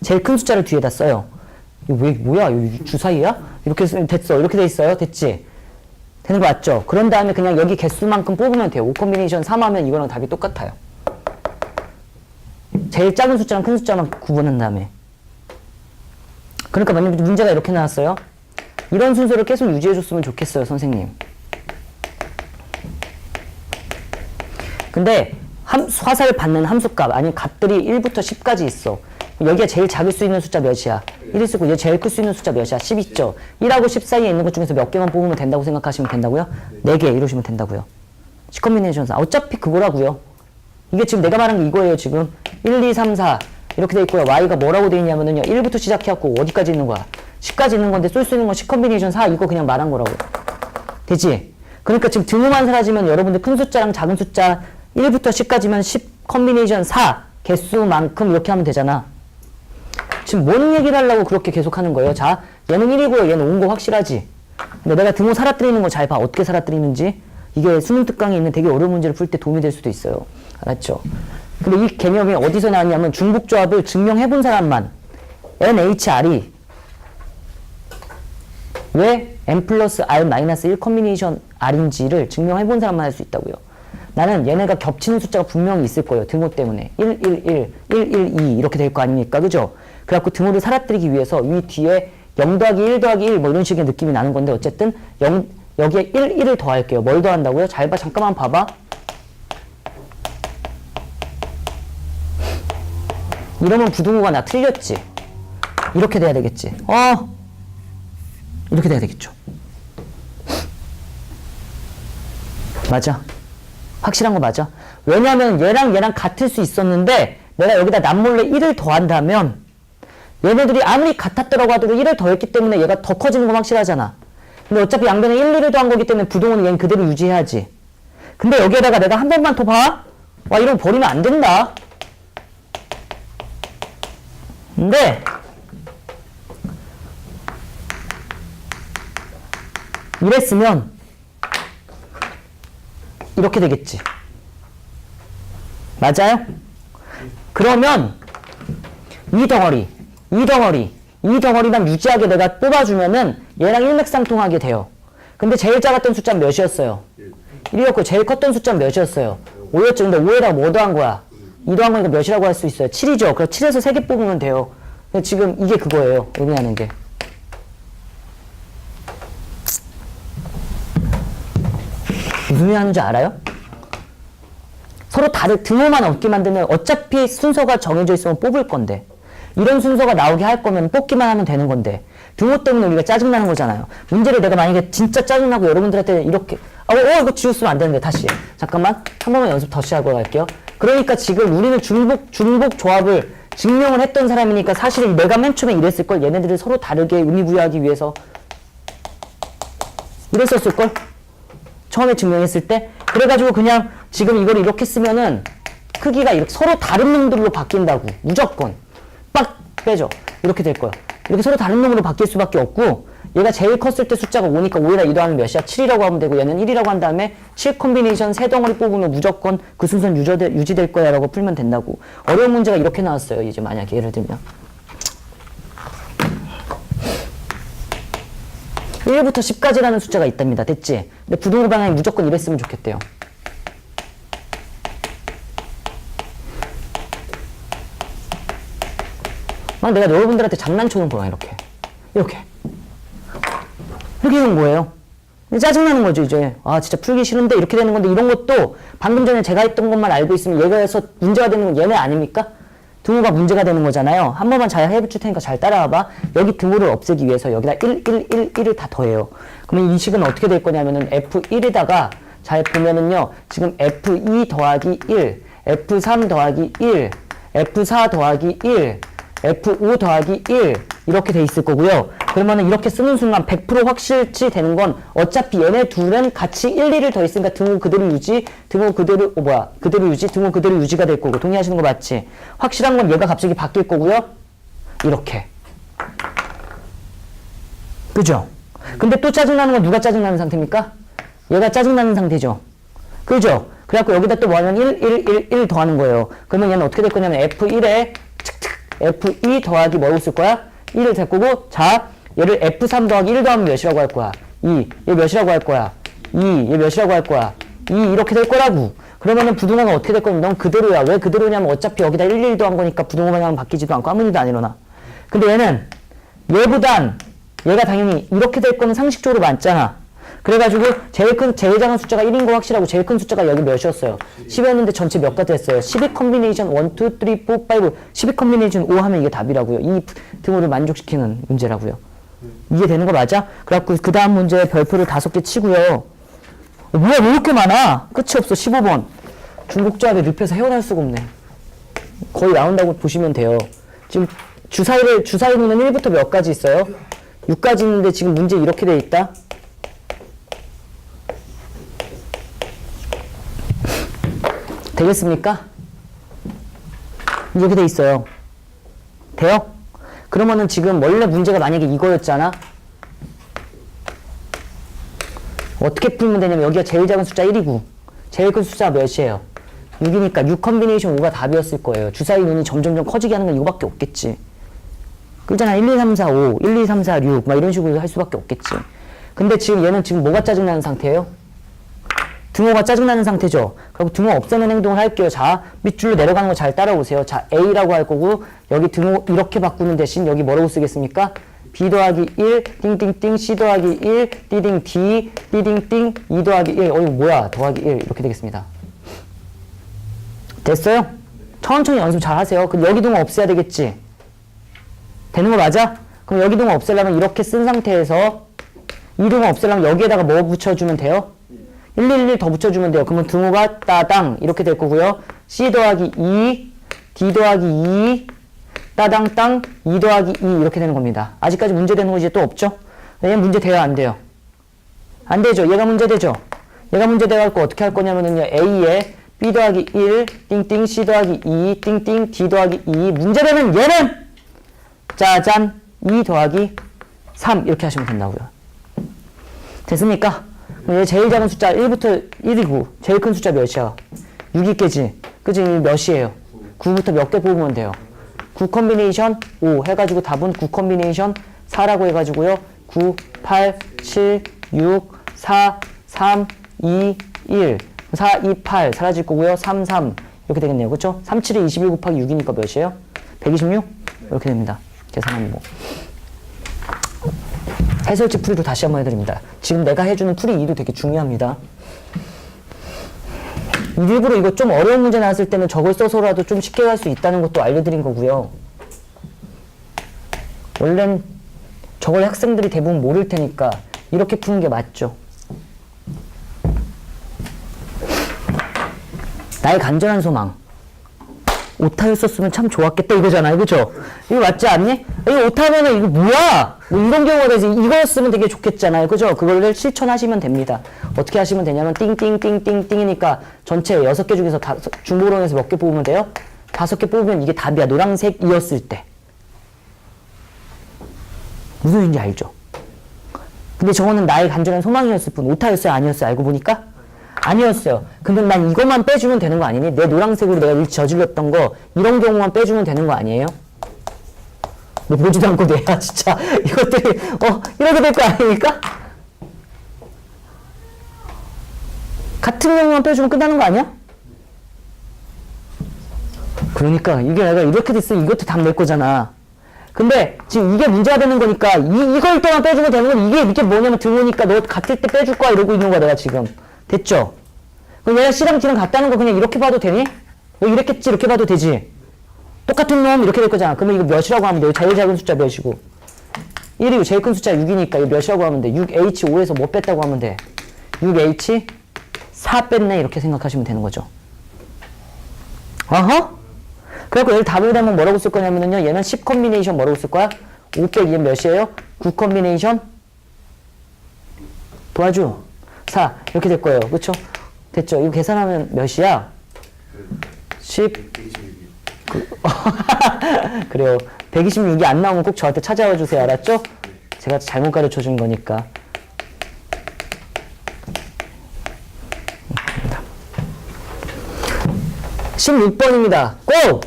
제일 큰 숫자를 뒤에다 써요. 이거 왜 뭐야? 이거 주사위야? 이렇게 쓰면 됐어. 이렇게 돼 있어요. 됐지? 되는 거 맞죠? 그런 다음에 그냥 여기 개수만큼 뽑으면 돼요. 5 콤비네이션 3 하면 이거랑 답이 똑같아요. 제일 작은 숫자랑 큰 숫자만 구분한 다음에. 그러니까 만약에 문제가 이렇게 나왔어요. 이런 순서를 계속 유지해줬으면 좋겠어요, 선생님. 근데 화살 받는 함수값, 아니면 값들이 1부터 10까지 있어. 여기가 제일 작을 수 있는 숫자 몇이야? 1이 쓰고 얘 제일 클 수 있는 숫자 몇이야? 10 있죠? 1하고 10 사이에 있는 것 중에서 몇 개만 뽑으면 된다고 생각하시면 된다고요? 4개 이러시면 된다고요. 10 콤비네이션 4. 어차피 그거라고요. 이게 지금 내가 말한 게 이거예요. 지금 1, 2, 3, 4 이렇게 돼 있고요. y가 뭐라고 돼 있냐면은요. 1부터 시작해갖고 어디까지 있는 거야? 10까지 있는 건데 쏠 수 있는 건 10 컨비네이션 4 이거 그냥 말한 거라고. 되지? 그러니까 지금 등호만 사라지면 여러분들 큰 숫자랑 작은 숫자 1부터 10까지면 10 컨비네이션 4 개수만큼 이렇게 하면 되잖아. 지금 뭔 얘기를 하려고 그렇게 계속 하는 거예요? 자, 얘는 1이고요. 얘는 5인 거 확실하지? 근데 내가 등호 사라뜨리는 거 잘 봐. 어떻게 사라뜨리는지. 이게 수능 특강에 있는 되게 어려운 문제를 풀 때 도움이 될 수도 있어요. 알았죠? 근데 이 개념이 어디서 나왔냐면 중복조합을 증명해본 사람만 NHR이 왜 n 플러스 r 마이너스 1 컨비네이션 r인지를 증명해본 사람만 할 수 있다고요. 나는 얘네가 겹치는 숫자가 분명히 있을 거예요. 등호 때문에 1, 1, 1, 1, 1, 2 이렇게 될 거 아닙니까? 그죠? 그래갖고 등호를 사라뜨리기 위해서 위 뒤에 0 더하기 1 더하기 1 뭐 이런 식의 느낌이 나는 건데 어쨌든 여기에 1, 1을 더할게요. 뭘 더한다고요? 잘 봐. 잠깐만 봐봐. 이러면 부등호가 나 틀렸지? 이렇게 돼야 되겠지? 이렇게 돼야 되겠죠? 맞아. 확실한 거 맞아. 왜냐면 얘랑 같을 수 있었는데 내가 여기다 남몰래 1을 더한다면 얘네들이 아무리 같았더라고 하더라도 1을 더했기 때문에 얘가 더 커지는 건 확실하잖아. 근데 어차피 양변에 1, 2를 더한 거기 때문에 부동호는 얘는 그대로 유지해야지. 근데 여기에다가 내가 한 번만 더 봐. 와, 이러면 버리면 안 된다. 근데 이랬으면 이렇게 되겠지. 맞아요? 그러면 이 덩어리만 유지하게 내가 뽑아주면은 얘랑 일맥상통하게 돼요. 근데 제일 작았던 숫자는 몇이었어요? 1이었고 제일 컸던 숫자는 몇이었어요? 5였죠. 근데 5에다가 뭐 더한 거야? 2 더한 거니까 몇이라고 할 수 있어요? 7이죠. 그럼 7에서 3개 뽑으면 돼요. 근데 지금 이게 그거예요. 의미하는 게. 무슨 의미 하는지 알아요? 서로 다른 등호만 없게 만들면 어차피 순서가 정해져 있으면 뽑을 건데 이런 순서가 나오게 할 거면 뽑기만 하면 되는 건데 등호 때문에 우리가 짜증나는 거잖아요. 문제를 내가 만약에 진짜 짜증나고 여러분들한테 이렇게 이거 지웠으면 안 되는데 다시 잠깐만 한 번만 연습 더 시작하고 갈게요. 그러니까 지금 우리는 중복 조합을 증명을 했던 사람이니까 사실은 내가 맨 처음에 이랬을걸. 얘네들을 서로 다르게 의미부여하기 위해서 이랬었을걸. 처음에 증명했을 때. 그래가지고 그냥 지금 이걸 이렇게 쓰면은 크기가 이렇게 서로 다른 놈들로 바뀐다고. 무조건 빡 빼줘. 이렇게 될 거야. 이렇게 서로 다른 놈으로 바뀔 수밖에 없고 얘가 제일 컸을 때 숫자가 5니까 5에다 2 더하면 몇이야? 7이라고 하면 되고 얘는 1이라고 한 다음에 7 컨비네이션 3덩어리 뽑으면 무조건 그 순서는 유지될 거야 라고 풀면 된다고. 어려운 문제가 이렇게 나왔어요. 이제 만약에 예를 들면 1부터 10까지라는 숫자가 있답니다. 됐지? 근데 부등호 방향이 무조건 이랬으면 좋겠대요. 막 내가 여러분들한테 장난쳐놓은 거야. 이렇게 하는 거예요. 짜증나는 거죠 이제. 진짜 풀기 싫은데 이렇게 되는 건데 이런 것도 방금 전에 제가 했던 것만 알고 있으면 얘가에서 문제가 되는 건 얘네 아닙니까? 등호가 문제가 되는 거잖아요. 한 번만 잘 해줄 테니까 잘 따라와봐. 여기 등호를 없애기 위해서 여기다 1, 1, 1, 1을 다 더해요. 그러면 이 식은 어떻게 될 거냐면은 F1에다가 잘 보면은요. 지금 F2 더하기 1, F3 더하기 1, F4 더하기 1, F5 더하기 1 이렇게 돼 있을 거고요. 그러면은 이렇게 쓰는 순간 100% 확실치 되는 건 어차피 얘네 둘은 같이 1, 2를 더했으니까 등호 그대로 유지, 등호 그대로 유지가 될 거고. 동의하시는 거 맞지? 확실한 건 얘가 갑자기 바뀔 거고요. 이렇게. 그죠? 근데 또 짜증나는 건 누가 짜증나는 상태입니까? 얘가 짜증나는 상태죠. 그죠? 그래갖고 여기다 또 뭐 하면 1 더하는 거예요. 그러면 얘는 어떻게 될 거냐면 F1에 F2 더하기 뭐라고 쓸 거야? 1을 될 거고, 자, 얘를 F3 더하기 1 더하면 몇이라고 할 거야? 2. 얘 몇이라고 할 거야? 2. 얘 몇이라고 할 거야? 2. 이렇게 될 거라고. 그러면은 부등호가 어떻게 될 거냐면 넌 그대로야. 왜 그대로냐면 어차피 여기다 1, 1 더한 거니까 부등호 방향은 바뀌지도 않고 아무 일도 안 일어나. 근데 얘는 얘보단 얘가 당연히 이렇게 될 거는 상식적으로 맞잖아. 그래가지고 제일 작은 숫자가 1인 거 확실하고 제일 큰 숫자가 여기 몇이었어요? 10이었는데 전체 몇 가지 됐어요? 12 컨비네이션 1, 2, 3, 4, 5 12 컨비네이션 5 하면 이게 답이라고요. 이 등호를 만족시키는 문제라고요. 이해되는 거 맞아? 그래갖고 그 다음 문제 별표를 5개 치고요. 뭐야 왜 이렇게 많아? 끝이 없어. 15번 중복조합에 늪에서 헤어날 수가 없네. 거의 나온다고 보시면 돼요. 지금 주사위로는 1부터 몇 가지 있어요? 6가지 있는데 지금 문제 이렇게 돼 있다. 되겠습니까? 이렇게 돼 있어요. 돼요? 그러면은 지금 원래 문제가 만약에 이거였잖아. 어떻게 풀면 되냐면 여기가 제일 작은 숫자 1이고 제일 큰 숫자가 몇이에요? 6이니까 6 컨비네이션 5가 답이었을 거예요. 주사위 눈이 점점점 커지게 하는 건 이거밖에 없겠지. 그잖아. 1, 2, 3, 4, 5, 1, 2, 3, 4, 6 막 이런 식으로 할 수밖에 없겠지. 근데 지금 얘는 지금 뭐가 짜증나는 상태예요? 등호가 짜증나는 상태죠. 그리고 등호 없애는 행동을 할게요. 자, 밑줄로 내려가는 거 잘 따라오세요. 자, A라고 할 거고 여기 등호 이렇게 바꾸는 대신 여기 뭐라고 쓰겠습니까? B 더하기 1, 띵띵띵, C 더하기 1, 띠딩 D, 띠딩띵, 2 더하기 1. 이거 뭐야? 더하기 1. 이렇게 되겠습니다. 됐어요? 천천히 연습 잘 하세요. 그럼 여기 등호 없애야 되겠지? 되는 거 맞아? 그럼 여기 등호 없애려면 이렇게 쓴 상태에서 이 등호 없애려면 여기에다가 뭐 붙여주면 돼요? 111 더 붙여주면 돼요. 그러면 등호가 따당 이렇게 될 거고요. C 더하기 2, D 더하기 2, 따당 땅, 2 더하기 2 이렇게 되는 겁니다. 아직까지 문제 되는 거 이제 또 없죠? 얘 문제 돼요? 안 돼요? 안 되죠? 얘가 문제 되죠? 얘가 문제 돼갖고 어떻게 할 거냐면은요. A에 B 더하기 1, 띵띵, C 더하기 2, 띵띵, D 더하기 2 문제 되면 얘는 짜잔 2 더하기 3 이렇게 하시면 된다고요. 됐습니까? 얘 제일 작은 숫자 1부터 1이고 제일 큰 숫자 몇이야? 6이겠지? 그치? 몇이에요? 9부터 몇 개 뽑으면 돼요? 9 컨비네이션 5 해가지고 답은 9 컨비네이션 4라고 해가지고요. 9, 8, 7, 6, 4, 3, 2, 1 4, 2, 8 사라질 거고요. 3, 3 이렇게 되겠네요. 그쵸? 3, 7에 21 곱하기 6이니까 몇이에요? 126? 이렇게 됩니다. 계산하면 뭐 해설지 풀이도 다시 한번 해드립니다. 지금 내가 해주는 풀이 2도 되게 중요합니다. 일부러 이거 좀 어려운 문제 나왔을 때는 저걸 써서라도 좀 쉽게 할 수 있다는 것도 알려드린 거고요. 원래는 저걸 학생들이 대부분 모를 테니까 이렇게 푸는 게 맞죠. 나의 간절한 소망. 오타였었으면 참 좋았겠다 이거잖아요. 그죠? 이거 맞지 않니? 이거 오타면은 이거 뭐야? 뭐 이런 경우가 되지. 이거였으면 되게 좋겠잖아요. 그죠? 그거를 실천하시면 됩니다. 어떻게 하시면 되냐면 띵띵띵띵띵이니까 전체 6개 중에서 중복으로해서 몇 개 뽑으면 돼요? 5개 뽑으면 이게 답이야. 노란색이었을 때. 무슨 소리인지 알죠? 근데 저거는 나의 간절한 소망이었을 뿐. 오타였어요? 아니었어요? 알고 보니까? 아니었어요. 근데 난 이것만 빼주면 되는 거 아니니? 내 노란색으로 내가 일 저질렀던 거 이런 경우만 빼주면 되는 거 아니에요? 너 보지도 않고 내야 진짜 이것들이 이렇게 될 거 아닙니까? 같은 경우만 빼주면 끝나는 거 아니야? 그러니까 이게 내가 이렇게 됐으면 이것도 답 낼 거잖아. 근데 지금 이게 문제가 되는 거니까 이걸 때만 빼주면 되는 건 이게 뭐냐면 등호니까 너 같을 때 빼줄 거야 이러고 있는 거야 내가 지금. 됐죠? 그럼 얘가 C랑 D랑 같다는 거 그냥 이렇게 봐도 되니? 뭐 이랬겠지 이렇게 봐도 되지? 똑같은 놈 이렇게 될 거잖아. 그러면 이거 몇이라고 하면 돼? 제일 작은 숫자 몇이고 1이고 제일 큰 숫자 6이니까 이거 몇이라고 하면 돼? 6H5에서 뭐 뺐다고 하면 돼? 6H 4 뺐네 이렇게 생각하시면 되는 거죠. 어허? 그래갖고 얘를 답을 내면 뭐라고 쓸 거냐면요. 얘는 10 컨비네이션 뭐라고 쓸 거야? 5 빼기 얘 몇이에요? 9 컨비네이션 도와줘. 4 이렇게 될 거예요. 그쵸? 됐죠? 이거 계산하면 몇이야? 10 그래요. 126이 안 나오면 꼭 저한테 찾아와 주세요. 알았죠? 제가 잘못 가르쳐 준 거니까. 16번입니다. 고!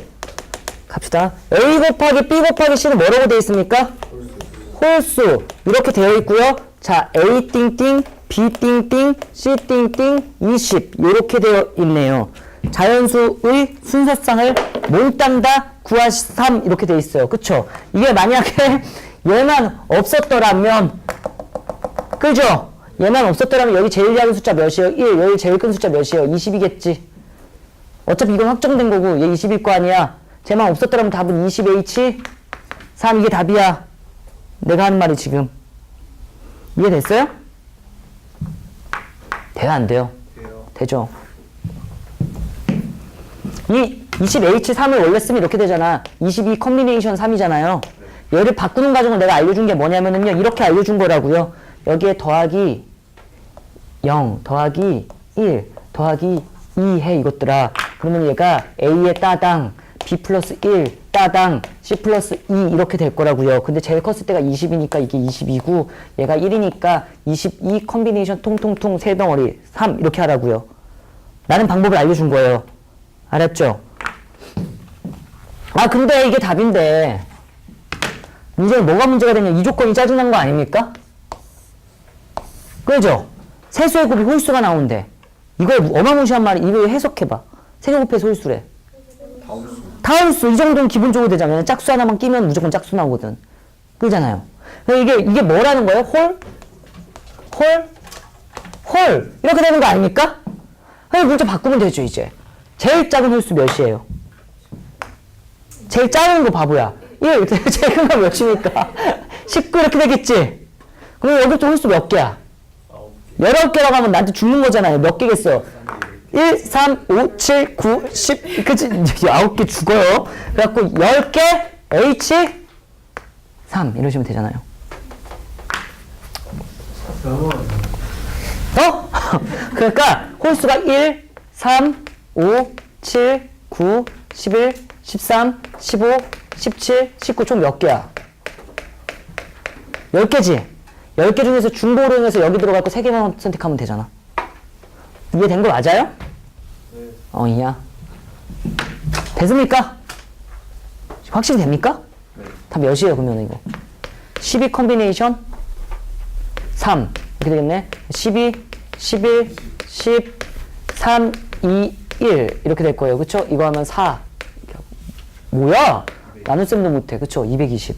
갑시다. A 곱하기 B 곱하기 C는 뭐라고 되어 있습니까? 홀수. 이렇게 되어 있고요. 자, A 띵띵, B 띵띵, C 띵띵, 20 이렇게 되어 있네요. 자연수의 순서상을 몽땅 다 구하삼 이렇게 되어 있어요. 그쵸? 이게 만약에 얘만 없었더라면 그죠? 얘만 없었더라면 여기 제일 작은 숫자 몇이에요? 1. 여기 제일 큰 숫자 몇이에요? 20이겠지. 어차피 이건 확정된 거고 얘 20일 거 아니야. 쟤만 없었더라면 답은 20H 3 이게 답이야. 내가 하는 말이 지금. 이해됐어요? 돼요 안 돼요? 돼요. 되죠. 이 20H3을 원래 쓰면 이렇게 되잖아. 22 컨비네이션 3이잖아요. 얘를 바꾸는 과정을 내가 알려준 게 뭐냐면은요. 이렇게 알려준 거라고요. 여기에 더하기 0, 더하기 1, 더하기 2 해 이것들아. 그러면 얘가 A의 따당, B 플러스 1, 따당, C 플러스 2 이렇게 될 거라고요. 근데 제일 컸을 때가 20이니까 이게 22고 얘가 1이니까 22 컨비네이션 통통통 세 덩어리 3 이렇게 하라고요. 라는 방법을 알려준 거예요. 알았죠? 아 근데 이게 답인데 문제는 뭐가 문제가 되냐. 이 조건이 짜증난 거 아닙니까? 그죠? 세수의 곱이 홀수가 나오는데 이걸 어마무시한 말이 이거 해석해봐. 세개 곱해서 홀수래. 다홀수 이 정도는 기본적으로 되잖아요. 짝수 하나만 끼면 무조건 짝수 나오거든. 그잖아요. 이게 뭐라는 거예요? 홀 이렇게 되는 거 아닙니까? 문제 바꾸면 되죠 이제. 제일 작은 홀수 몇이에요? 제일 작은 거 바보야. 1. 제일 큰 거 몇이니까? 19 이렇게 되겠지? 그럼 여기부터 홀수 몇 개야? 19개라고 하면 나한테 죽는 거잖아요. 몇 개겠어? 1, 3, 5, 7, 9, 10 그치? 9개 죽어요. 그래갖고 10개 H 3 이러시면 되잖아요. 어? 그러니까 홀수가 1, 3, 5, 7, 9, 11, 13, 15, 17, 19 총 몇 개야? 10개지? 10개 중에서 중보로 해서 여기 들어갈 거 3개만 선택하면 되잖아. 이해된 거 맞아요? 네. 이야. 됐습니까? 확실히 됩니까? 네. 다 몇이에요, 그러면 이거? 12 컨비네이션 3. 이렇게 되겠네. 12, 11, 10, 3, 2, 1. 이렇게 될 거예요. 그쵸? 이거 하면 4. 뭐야? 나눗셈도 못해. 그쵸? 220.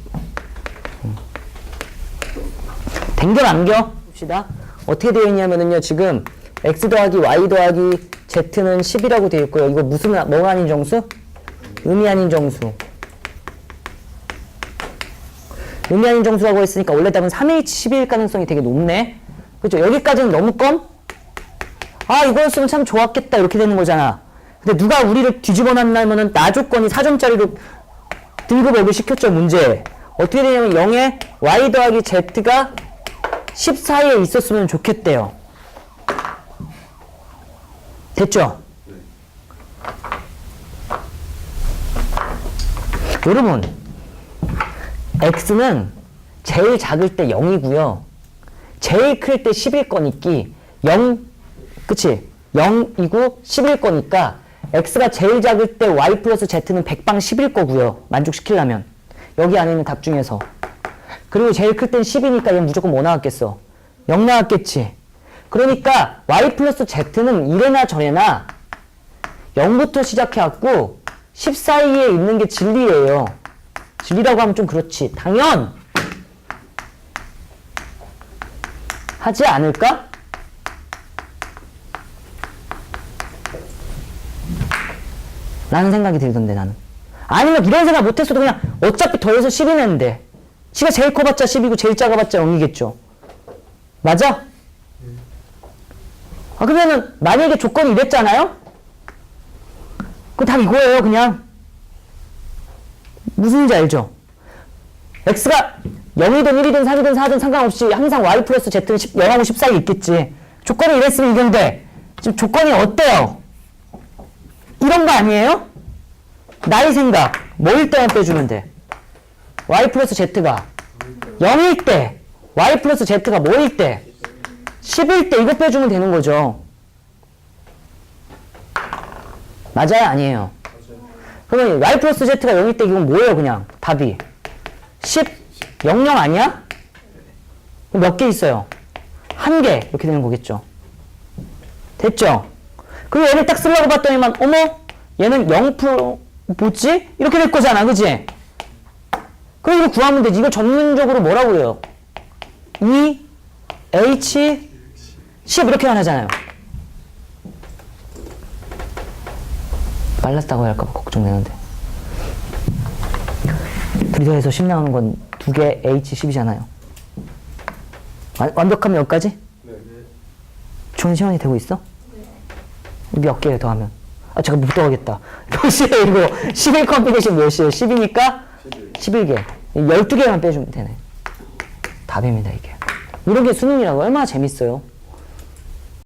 댕겨 남겨 봅시다. 어떻게 되어 있냐면은요. 지금 x 더하기 y 더하기 z는 10이라고 되어 있고요. 이거 무슨 뭐가 아닌 정수? 의미 아닌 정수. 의미 아닌 정수라고 했으니까 원래 답은 3H 10일 가능성이 되게 높네. 그죠? 여기까지는 너무 껌? 아 이거였으면 참 좋았겠다 이렇게 되는 거잖아. 근데 누가 우리를 뒤집어 놨냐면은 나 조건이 4점짜리로 등급업을 시켰죠. 문제. 어떻게 되냐면 0에 y 더하기 z가 10 사이에 있었으면 좋겠대요. 됐죠? 네. 여러분 x는 제일 작을 때 0이고요. 제일 클 때 10일 거니까 0 그치? 0이고 10일 거니까 x가 제일 작을 때 y 플러스 z는 100방 10일 거고요. 만족시키려면 여기 안에 있는 답 중에서. 그리고 제일 클 땐 10이니까 얘는 무조건 뭐 나왔겠어? 0 나왔겠지. 그러니까 y 플러스 z는 이래나 저래나 0부터 시작해갖고 10 사이에 있는 게 진리예요. 진리라고 하면 좀 그렇지. 당연! 하지 않을까? 라는 생각이 들던데 나는. 아니면 이런 생각 못했어도 그냥 어차피 더해서 10이 냈는데 C가 제일 커봤자 10이고 제일 작아봤자 0이겠죠. 맞아? 그러면은 만약에 조건이 이랬잖아요? 그럼 답 이거예요 그냥. 무슨지 알죠? x가 0이든 1이든 3이든 4든 상관없이 항상 y 플러스 z는 0하고 10 사이에 있겠지. 조건이 이랬으면 이건데 지금 조건이 어때요? 이런 거 아니에요? 나의 생각 뭐일 때만 빼주면 돼? y 플러스 z가 0일 때 y 플러스 z가 뭐일 때? 10일 때 이거 빼주면 되는 거죠. 맞아요? 아니에요? 그러면 y 플러스 z가 0일 때 이건 뭐예요 그냥 답이? 10, 0, 0 아니야? 몇 개 있어요? 1개 이렇게 되는 거겠죠. 됐죠? 그리고 얘를 딱 쓰려고 봤더니만 어머 얘는 0% 뭐지? 이렇게 될 거잖아 그치? 그럼 이거 구하면 되지. 이거 전문적으로 뭐라고 해요? 2, H, 10 이렇게만 하잖아요. 빨랐다고 할까봐 걱정되는데. 둘이서 10 나오는 건 2개 H 10이잖아요. 완벽하면 여기까지? 네. 좋은 시간이 되고 있어? 네. 몇 개 더 하면? 아, 잠깐 못 들어가겠다. 몇이에요, 이거? 11 컴비네이션 몇이에요? 10이니까? 11개. 12개만 빼주면 되네. 답입니다, 이게. 이런 게 수능이라고 얼마나 재밌어요.